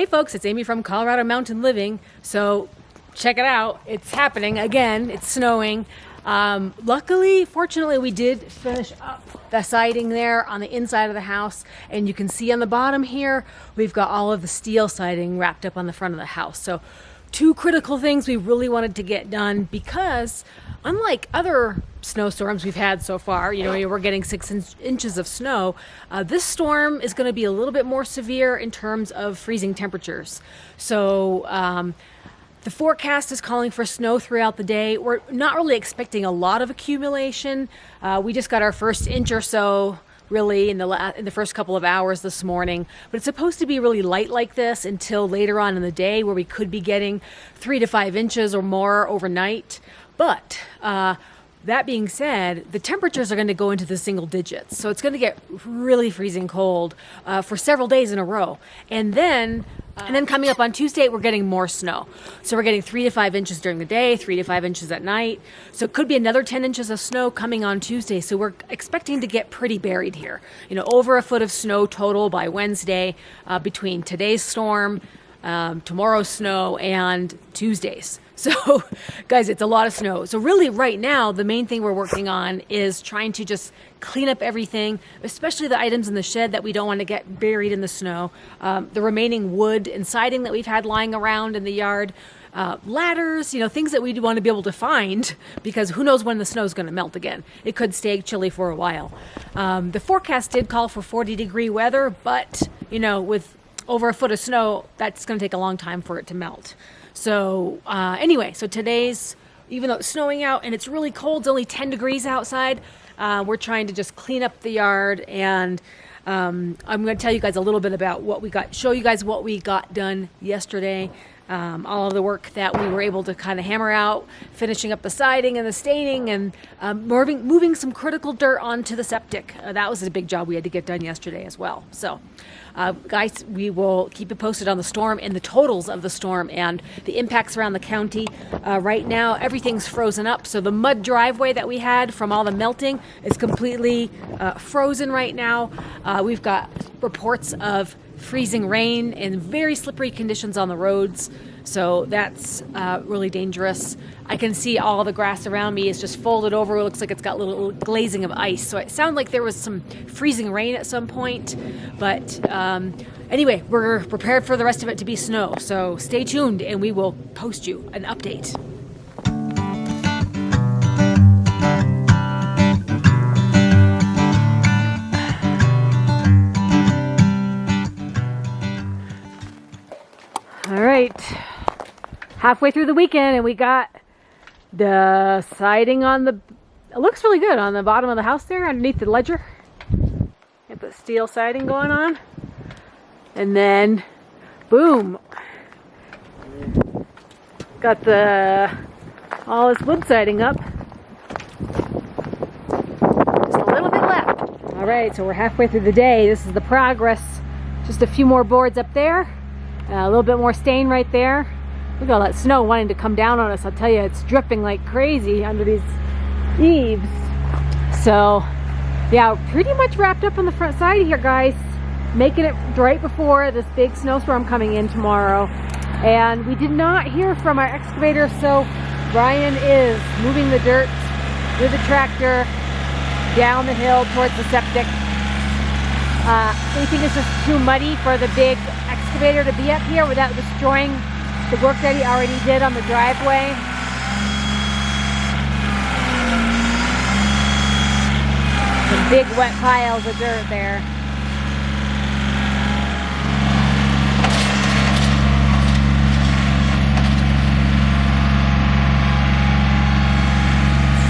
Hey folks, it's Amy from Colorado Mountain Living. So check it out, it's happening again, it's snowing. Luckily, fortunately, we did finish up the siding there on the inside of the house, and you can see on the bottom here, we've got all of the steel siding wrapped up on the front of the house. So two critical things we really wanted to get done because unlike other snowstorms we've had so far, you know, we're getting 6 inches of snow. This storm is going to be a little bit more severe in terms of freezing temperatures. So the forecast is calling for snow throughout the day. We're not really expecting a lot of accumulation. We just got our first inch or so really in the first couple of hours this morning, but it's supposed to be really light like this until later on in the day where we could be getting 3 to 5 inches or more overnight. But that being said, the temperatures are going to go into the single digits. So it's going to get really freezing cold for several days in a row. And then coming up on Tuesday, we're getting more snow. So we're getting 3 to 5 inches during the day, 3 to 5 inches at night. So it could be another 10 inches of snow coming on Tuesday. So we're expecting to get pretty buried here. You know, over a foot of snow total by Wednesday between today's storm, tomorrow's snow, and Tuesday's. So guys, it's a lot of snow. So really right now, the main thing we're working on is trying to just clean up everything, especially the items in the shed that we don't want to get buried in the snow. The remaining wood and siding that we've had lying around in the yard, ladders, you know, things that we want to be able to find because who knows when the snow is going to melt again. It could stay chilly for a while. The forecast did call for 40-degree weather, but you know, with over a foot of snow, that's going to take a long time for it to melt. So anyway, so today's, even though it's snowing out and it's really cold, it's only 10 degrees outside, we're trying to just clean up the yard, and I'm going to tell you guys a little bit about what we got, show you guys what we got done yesterday. All of the work that we were able to kind of hammer out, finishing up the siding and the staining, and moving some critical dirt onto the septic. That was a big job we had to get done yesterday as well. So guys, we will keep you posted on the storm and the totals of the storm and the impacts around the county. Right now, everything's frozen up. So the mud driveway that we had from all the melting is completely frozen right now. We've got reports of freezing rain and very slippery conditions on the roads. So that's really dangerous. I can see all the grass around me is just folded over. It looks like it's got little glazing of ice. So it sounded like there was some freezing rain at some point. But anyway, we're prepared for the rest of it to be snow. So stay tuned and we will post you an update. All right, halfway through the weekend and we got the siding on the, it looks really good on the bottom of the house there underneath the ledger. Got the steel siding going on. And then, boom, got all this wood siding up. Just a little bit left. All right, so we're halfway through the day. This is the progress. Just a few more boards up there. A little bit more stain right there. Look at all that snow wanting to come down on us. I'll tell you, it's dripping like crazy under these eaves. So, yeah, pretty much wrapped up on the front side here, guys. Making it right before this big snowstorm coming in tomorrow. And we did not hear from our excavator, so Brian is moving the dirt with the tractor down the hill towards the septic. We think it's just too muddy for the big excavator to be up here without destroying the work that he already did on the driveway. Some big wet piles of dirt there.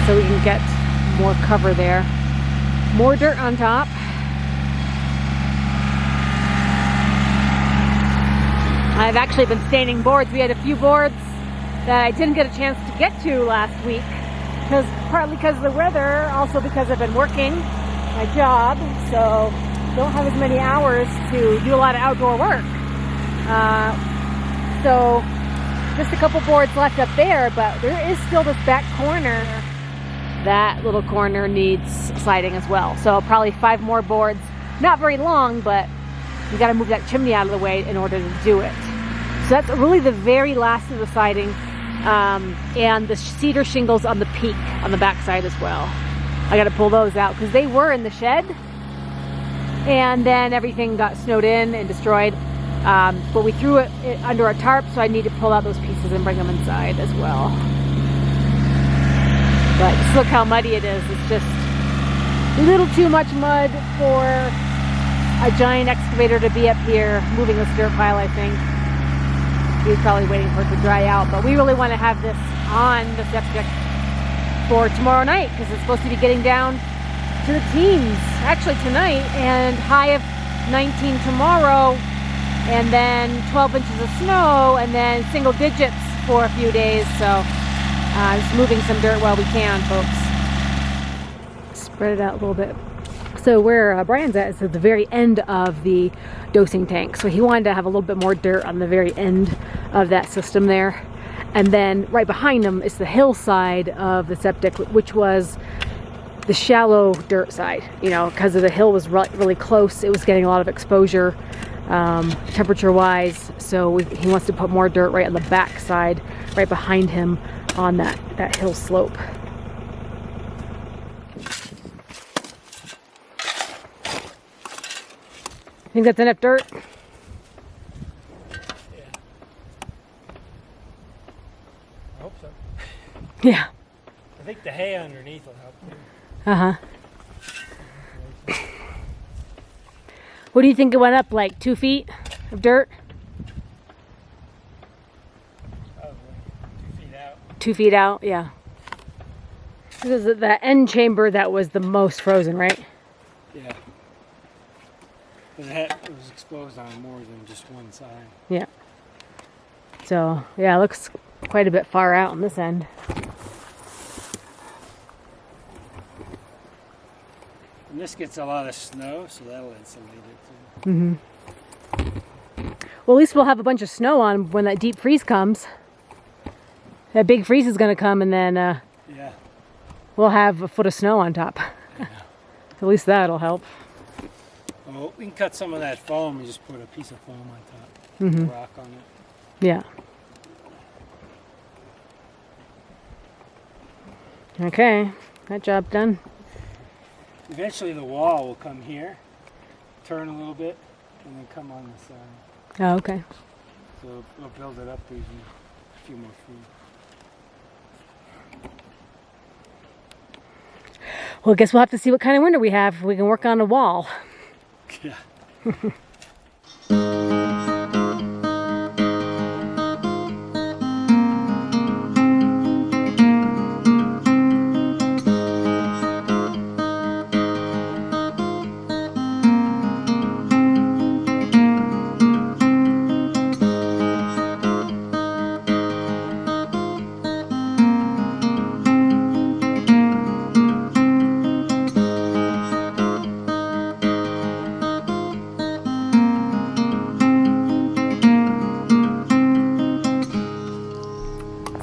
So we can get more cover there. More dirt on top. I've actually been staining boards. We had a few boards that I didn't get a chance to get to last week, partly because of the weather, also because I've been working my job, so don't have as many hours to do a lot of outdoor work. So just a couple boards left up there, but there is still this back corner. That little corner needs siding as well. So probably 5 more boards. Not very long, but You got to move that chimney out of the way in order to do it. So that's really the very last of the siding, and the cedar shingles on the peak on the back side as well. I got to pull those out because they were in the shed, and then everything got snowed in and destroyed. But we threw it under a tarp, so I need to pull out those pieces and bring them inside as well. But just look how muddy it is. It's just a little too much mud for a giant excavator to be up here moving this dirt pile, I think. He's probably waiting for it to dry out, but we really want to have this on the septic for tomorrow night because it's supposed to be getting down to the teens actually tonight, and high of 19 tomorrow, and then 12 inches of snow, and then single digits for a few days. So just moving some dirt while we can, folks. Spread it out a little bit. So where Brian's at is at the very end of the dosing tank. So he wanted to have a little bit more dirt on the very end of that system there. And then right behind him is the hillside of the septic, which was the shallow dirt side. You know, because the hill was really close. It was getting a lot of exposure temperature wise. So he wants to put more dirt right on the back side, right behind him on that hill slope. Think that's enough dirt? Yeah. I hope so. Yeah. I think the hay underneath will help too. What do you think it went up, like 2 feet of dirt? Probably 2 feet out. 2 feet out, yeah. This is the end chamber that was the most frozen, right? Yeah. It was exposed on more than just one side. Yeah. So, yeah, it looks quite a bit far out on this end. And this gets a lot of snow, so that'll insulate it too. Mm-hmm. Well, at least we'll have a bunch of snow on when that deep freeze comes. That big freeze is going to come, and then yeah, we'll have a foot of snow on top. Yeah. At least that'll help. Well, we can cut some of that foam and just put a piece of foam on top. Mm-hmm. Rock on it. Yeah. Okay, that job done. Eventually the wall will come here, turn a little bit, and then come on the side. Oh, okay. So we'll build it up even a few more feet. Well, I guess we'll have to see what kind of winter we have if we can work on a wall. Yeah.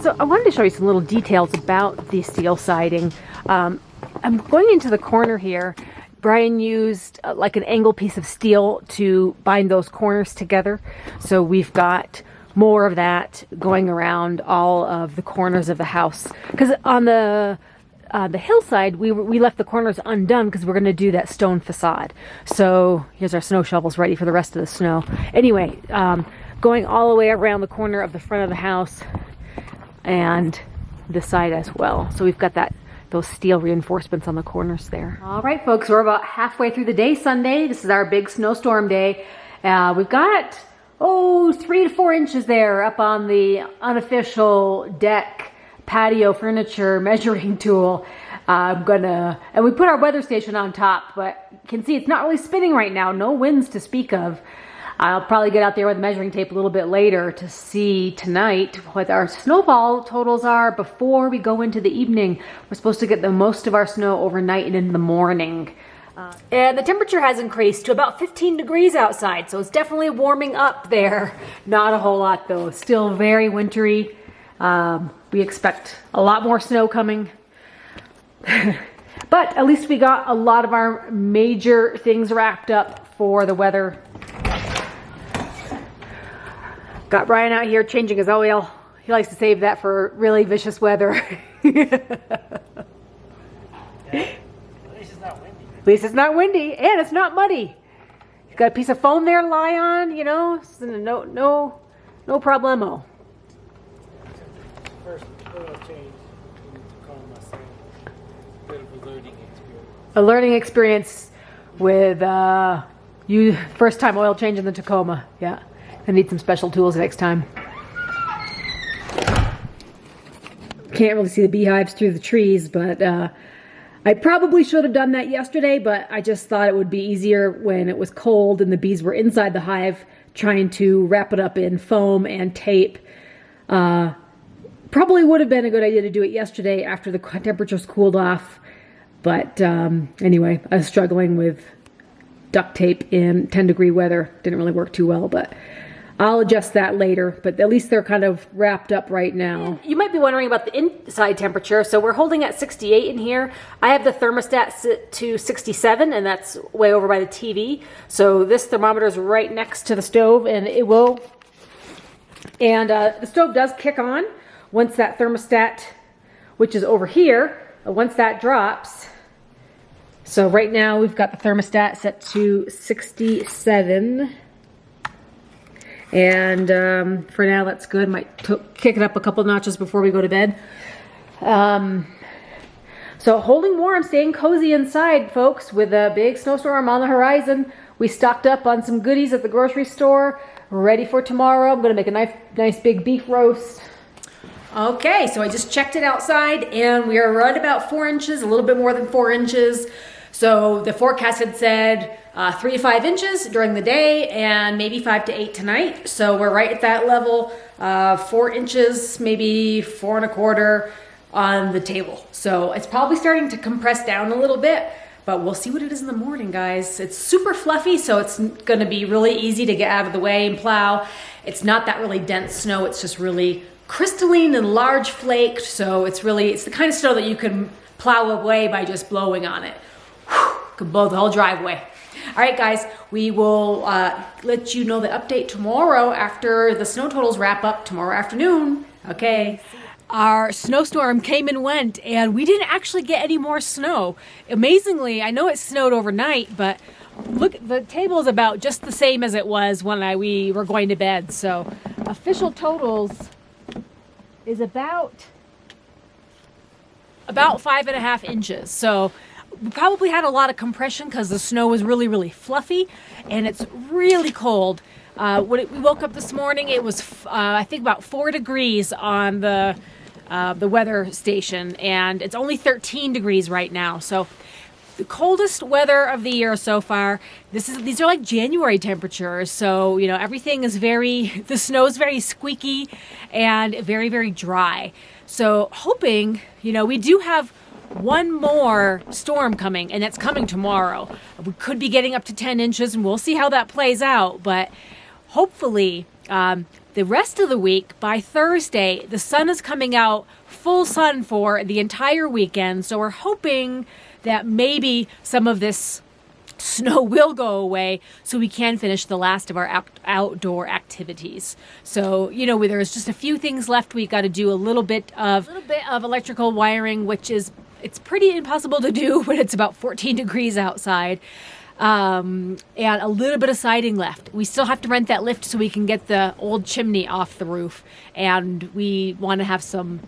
So I wanted to show you some little details about the steel siding. I'm going into the corner here. Brian used like an angle piece of steel to bind those corners together. So we've got more of that going around all of the corners of the house. Because on the hillside, we left the corners undone because we're going to do that stone facade. So here's our snow shovels ready for the rest of the snow. Anyway, going all the way around the corner of the front of the house and this side as well. So we've got those steel reinforcements on the corners there. All right, folks, we're about halfway through the day Sunday. This is our big snowstorm day. We've got 3 to 4 inches there up on the unofficial deck patio furniture measuring tool. And we put our weather station on top, but you can see it's not really spinning right now. No winds to speak of. I'll probably get out there with measuring tape a little bit later to see tonight what our snowfall totals are before we go into the evening. We're supposed to get the most of our snow overnight and in the morning. And the temperature has increased to about 15 degrees outside, so it's definitely warming up there. Not a whole lot though, still very wintry. We expect a lot more snow coming. But at least we got a lot of our major things wrapped up for the weather Got Brian out here changing his oil. He likes to save that for really vicious weather. At least it's not windy. At least it's not windy, and it's not muddy. He's got a piece of foam there to lie on, you know, so no problemo. First oil change in Tacoma, so bit of a learning experience. A learning experience with you first time oil change in the Tacoma. Yeah, I need some special tools next time. Can't really see the beehives through the trees, but I probably should have done that yesterday, but I just thought it would be easier when it was cold and the bees were inside the hive trying to wrap it up in foam and tape. Probably would have been a good idea to do it yesterday after the temperatures cooled off. But anyway, I was struggling with duct tape in 10-degree weather. Didn't really work too well, but I'll adjust that later. But at least they're kind of wrapped up right now. You might be wondering about the inside temperature. So we're holding at 68 in here. I have the thermostat set to 67, and that's way over by the TV. So this thermometer is right next to the stove, and it will. And the stove does kick on once that thermostat, which is over here, once that drops. So right now we've got the thermostat set to 67. And for now, that's good. Might kick it up a couple notches before we go to bed. So holding warm, staying cozy inside, folks, with a big snowstorm on the horizon. We stocked up on some goodies at the grocery store. We're ready for tomorrow. I'm going to make a nice big beef roast. Okay, so I just checked it outside, and we are right about 4 inches, a little bit more than 4 inches. So the forecast had said 3 to 5 inches during the day and maybe 5 to 8 tonight. So we're right at that level, 4 inches, maybe 4 1/4 on the table. So it's probably starting to compress down a little bit, but we'll see what it is in the morning, guys. It's super fluffy, so it's going to be really easy to get out of the way and plow. It's not that really dense snow. It's just really crystalline and large flaked. So it's the kind of snow that you can plow away by just blowing on it. Could blow the whole driveway. All right, guys, we will let you know the update tomorrow after the snow totals wrap up tomorrow afternoon. Okay. Our snowstorm came and went, and we didn't actually get any more snow. Amazingly, I know it snowed overnight, but look, the table is about just the same as it was when we were going to bed. So official totals is about 5.5 inches. So we probably had a lot of compression because the snow was really, really fluffy, and it's really cold. When we woke up this morning, it was I think about 4 degrees on the weather station, and it's only 13 degrees right now. So the coldest weather of the year so far. These are like January temperatures. So, you know, everything is the snow is very squeaky and very, very dry. So hoping, you know, we do have one more storm coming, and that's coming tomorrow. We could be getting up to 10 inches, and we'll see how that plays out. But hopefully, the rest of the week, by Thursday, the sun is coming out full sun for the entire weekend. So we're hoping that maybe some of this snow will go away so we can finish the last of our outdoor activities. So, you know, there's just a few things left. We got to do a little bit of electrical wiring, which it's pretty impossible to do when it's about 14 degrees outside. And a little bit of siding left. We still have to rent that lift so we can get the old chimney off the roof, and we want to have some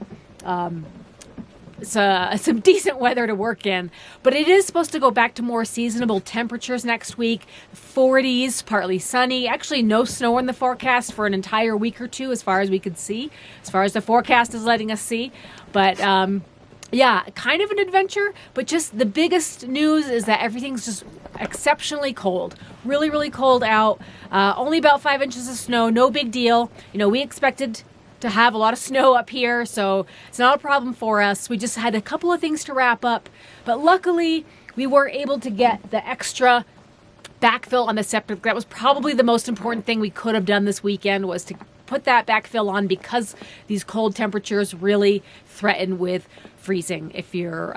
decent weather to work in. But it is supposed to go back to more seasonable temperatures next week. 40s, partly sunny. Actually, no snow in the forecast for an entire week or two, as far as we could see, as far as the forecast is letting us see. But yeah, kind of an adventure, but just the biggest news is that everything's just exceptionally cold. Really, really cold out. Only about 5 inches of snow. No big deal. You know, we expected to have a lot of snow up here, so it's not a problem for us. We just had a couple of things to wrap up, but luckily we were able to get the extra backfill on the septic. That was probably the most important thing we could have done this weekend, was to put that backfill on, because these cold temperatures really threaten with freezing if you're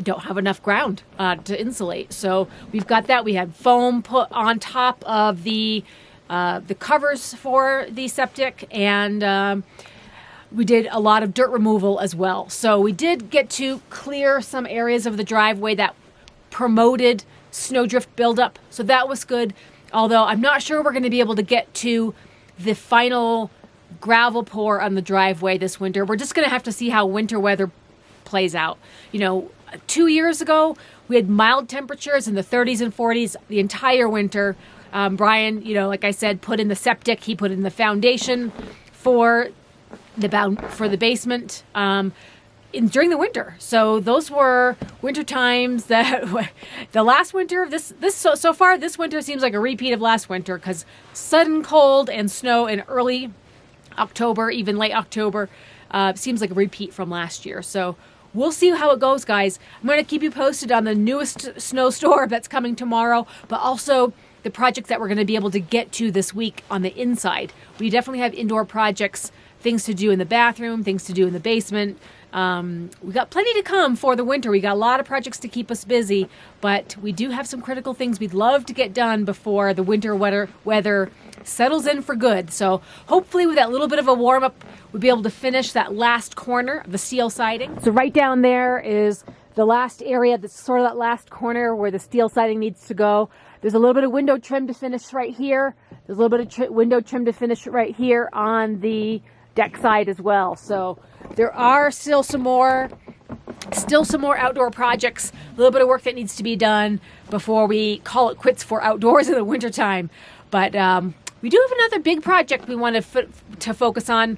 don't have enough ground to insulate. So we've got that. We had foam put on top of the the covers for the septic, and we did a lot of dirt removal as well. So we did get to clear some areas of the driveway that promoted snowdrift buildup. So that was good. Although I'm not sure we're going to be able to get to the final gravel pour on the driveway this winter. We're just going to have to see how winter weather plays out. 2 years ago, we had mild temperatures in the 30s and 40s the entire winter. Brian, like I said, put in the septic. He put in the foundation for the basement during the winter. So those were winter times that the last winter, so far this winter seems like a repeat of last winter, because sudden cold and snow in early October, even late October, seems like a repeat from last year. So we'll see how it goes, guys. I'm going to keep you posted on the newest snowstorm that's coming tomorrow, but also the projects that we're going to be able to get to this week on the inside. We definitely have indoor projects, things to do in the bathroom, things to do in the basement. We got plenty to come for the winter. We got a lot of projects to keep us busy, but we do have some critical things we'd love to get done before the winter weather settles in for good. So hopefully with that little bit of a warm up, we'll be able to finish that last corner of the steel siding. So right down there is the last area, that's sort of that last corner where the steel siding needs to go. There's a little bit of window trim to finish right here. There's a little bit of window trim to finish right here on the deck side as well. So there are still some more outdoor projects, a little bit of work that needs to be done before we call it quits for outdoors in the wintertime. But we do have another big project we want to focus on,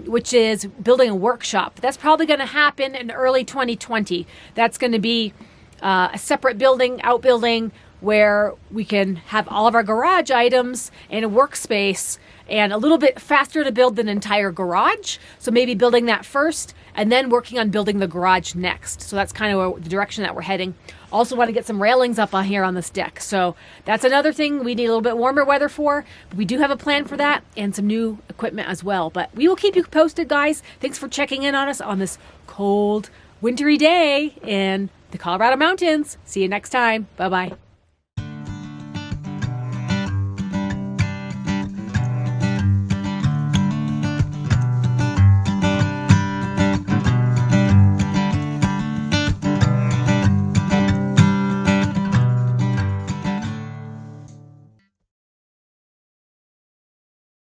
which is building a workshop. That's probably going to happen in early 2020. That's going to be a separate outbuilding where we can have all of our garage items and a workspace, and a little bit faster to build than an entire garage. So maybe building that first and then working on building the garage next. So that's kind of the direction that we're heading. Also want to get some railings up on here on this deck. So that's another thing we need a little bit warmer weather for. We do have a plan for that and some new equipment as well. But we will keep you posted, guys. Thanks for checking in on us on this cold, wintry day in the Colorado mountains. See you next time. Bye-bye.